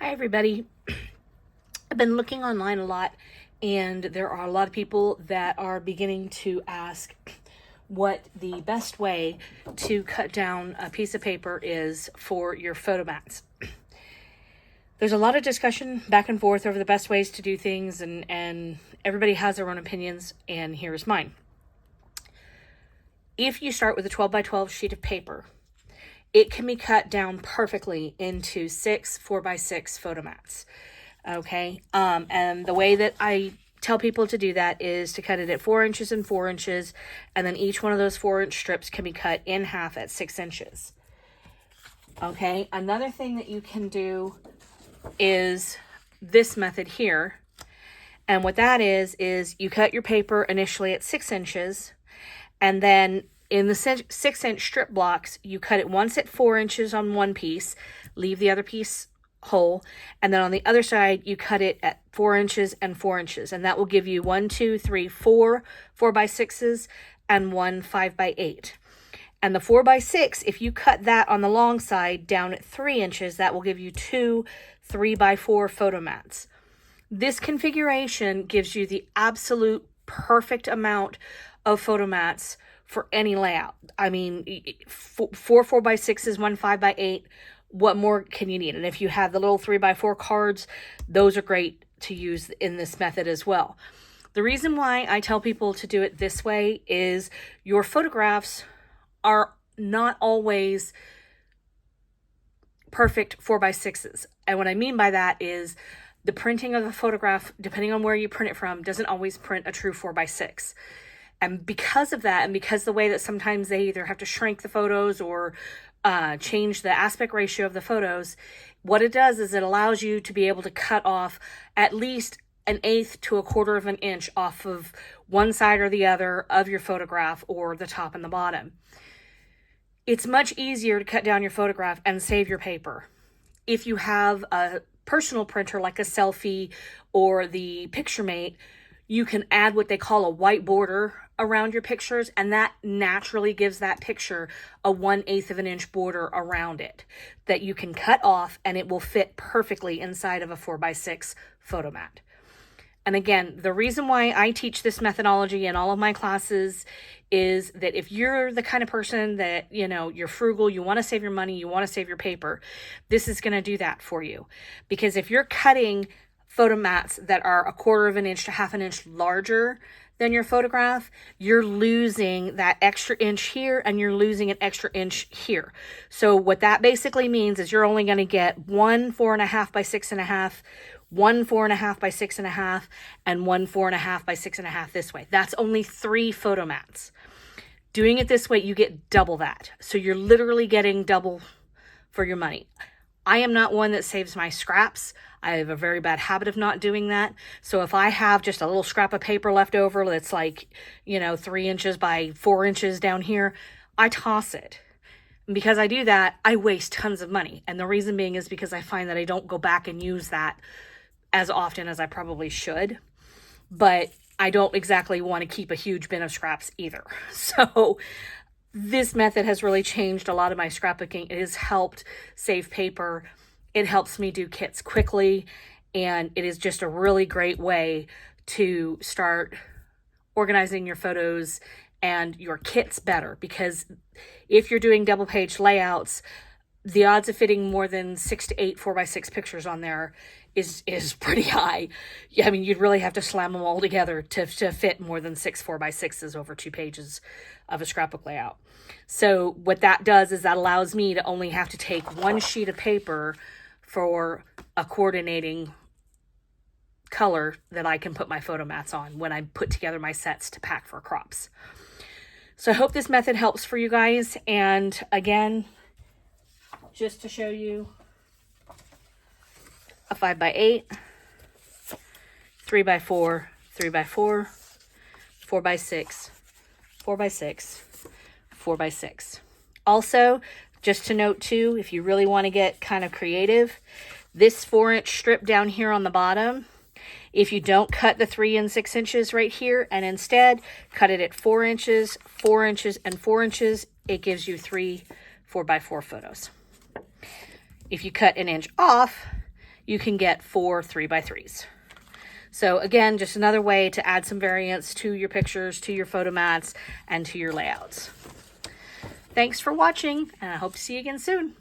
Hi everybody. I've been looking online a lot, and there are a lot of people that are beginning to ask what the best way to cut down a piece of paper is for your photo mats. There's a lot of discussion back and forth over the best ways to do things, and everybody has their own opinions, and here's mine. If you start with a 12 by 12 sheet of paper, it can be cut down perfectly into 6 4x6 photo mats. Okay. And the way that I tell people to do that is to cut it at 4 inches and 4 inches. And then each one of those 4-inch strips can be cut in half at 6 inches. Okay. Another thing that you can do is this method here. And what that is you cut your paper initially at 6 inches, and then in the 6-inch strip blocks, you cut it once at 4 inches on one piece, leave the other piece whole, and then on the other side, you cut it at 4 inches and 4 inches, and that will give you 1, 2, 3, 4 4x6s and 1 5x8. And the 4x6, if you cut that on the long side down at 3 inches, that will give you 2 3x4 photo mats. This configuration gives you the absolute perfect amount of photo mats for any layout. I mean, 4 4x6s, 1 5x8. What more can you need? And if you have the little 3x4 cards, those are great to use in this method as well. The reason why I tell people to do it this way is your photographs are not always perfect 4x6s. And what I mean by that is the printing of the photograph, depending on where you print it from, doesn't always print a true 4x6. And because of that, and because the way that sometimes they either have to shrink the photos or change the aspect ratio of the photos, what it does is it allows you to be able to cut off at least 1/8 to 1/4 of an inch off of one side or the other of your photograph, or the top and the bottom. It's much easier to cut down your photograph and save your paper if you have a personal printer like a Selfie or the Picturemate. You can add what they call a white border around your pictures, and that naturally gives that picture a 1/8 of an inch border around it that you can cut off, and it will fit perfectly inside of a 4x6 photo mat. And again, the reason why I teach this methodology in all of my classes is that if you're the kind of person that, you're frugal, you want to save your money, you want to save your paper, this is going to do that for you. Because if you're cutting photo mats that are 1/4 of an inch to 1/2 an inch larger than your photograph, you're losing that extra inch here, and you're losing an extra inch here. So what that basically means is you're only going to get 1 4.5 by 6.5, 1 4.5 by 6.5, and 1 4.5 by 6.5 this way. That's only 3 photo mats. Doing it this way, you get double that. So you're literally getting double for your money. I am not one that saves my scraps. I have a very bad habit of not doing that. So if I have just a little scrap of paper left over that's like, 3 inches by 4 inches down here, I toss it. And because I do that, I waste tons of money. And the reason being is because I find that I don't go back and use that as often as I probably should. But I don't exactly want to keep a huge bin of scraps either. So this method has really changed a lot of my scrapbooking. It has helped save paper. It helps me do kits quickly. And it is just a really great way to start organizing your photos and your kits better. Because if you're doing double page layouts, the odds of fitting more than 6 to 8 4x6 pictures on there is pretty high. I mean, you'd really have to slam them all together to fit more than 6 4x6s over 2 pages of a scrapbook layout. So what that does is that allows me to only have to take one sheet of paper for a coordinating color that I can put my photo mats on when I put together my sets to pack for crops. So I hope this method helps for you guys. And again, just to show you, a 5x8, 3x4, 3x4, 4x6, 4x6, 4x6. Also, just to note too, if you really want to get kind of creative, this 4-inch strip down here on the bottom, if you don't cut the 3 and 6 inches right here, and instead cut it at 4 inches, 4 inches, and 4 inches, it gives you 3 4x4 photos. If you cut an inch off, you can get 4 3x3s. So again, just another way to add some variance to your pictures, to your photo mats, and to your layouts. Thanks for watching, and I hope to see you again soon.